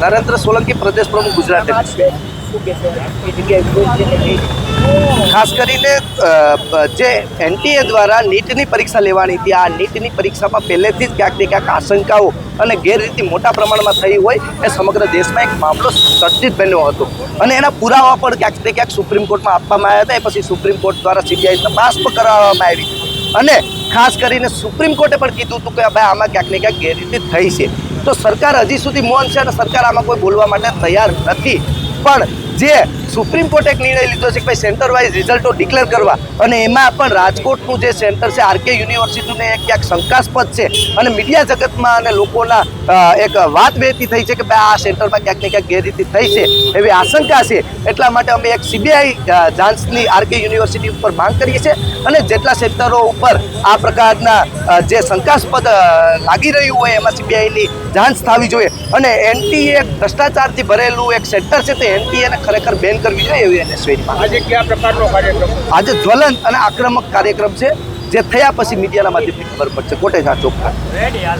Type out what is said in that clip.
નરેન્દ્ર સોલંકી, પ્રદેશ પ્રમુખ, ગુજરાત. ખાસ કરીને જે એનટીએ દ્વારા નીટની પરીક્ષા લેવાની હતી, આ નીટની પરીક્ષામાં પહેલેથી જ ક્યાંક ને ક્યાંક આશંકાઓ અને ગેરરીતિ મોટા પ્રમાણમાં થઈ હોય એ સમગ્ર દેશમાં એક મામલો ચર્ચિત બન્યો હતો અને એના પુરાવા પણ ક્યાંક ને ક્યાંક સુપ્રીમ કોર્ટમાં આપવામાં આવ્યા હતા. એ પછી સુપ્રીમ કોર્ટ દ્વારા સીબીઆઈ તપાસ પણ કરાવવામાં આવી અને ખાસ કરીને સુપ્રીમ કોર્ટે પણ કીધું હતું કે ભાઈ આમાં ક્યાંક ને ક્યાંક ગેરરીતિ થઈ છે. તો સરકાર હજી સુધી મૌન છે અને સરકાર આમાં કોઈ બોલવા માટે તૈયાર નથી. પણ જે સુપ્રીમ કોર્ટે એક નિર્ણય લીધો છે કે ભાઈ સેન્ટર વાઇઝ રિઝલ્ટો ડિક્લેર કરવા અને એમાં પણ રાજકોટનું જે સેન્ટર છે આરકે યુનિવર્સિટીને ક્યાંક શંકાસ્પદ છે અને મીડિયા જગતમાં અને લોકોના એક વાત વહેતી થઈ છે કે ભાઈ આ સેન્ટરમાં ક્યાંક ને ક્યાંક ગેરરીતિ થઈ છે એવી આશંકા છે. એટલા માટે અમે એક સીબીઆઈ જાંચની આરકે યુનિવર્સિટી ઉપર માંગ કરીએ છીએ અને જેટલા સેન્ટરો ઉપર આ પ્રકારના જે શંકાસ્પદ લાગી રહ્યું હોય એમાં સીબીઆઈની જાંચ થવી જોઈએ અને એનટીએ ભ્રષ્ટાચારથી ભરેલું એક સેન્ટર છે તે એનટીએને ખરેખર બેન કરવી જોઈએ એવી એનએસયુની. આજે કયા પ્રકારનો કાર્યક્રમ? આજે જ્વલંત અને આક્રમક કાર્યક્રમ છે જે થયા પછી મીડિયાના માધ્યમથી ખબર પડશે. કોટેજ ચોખ્ખા.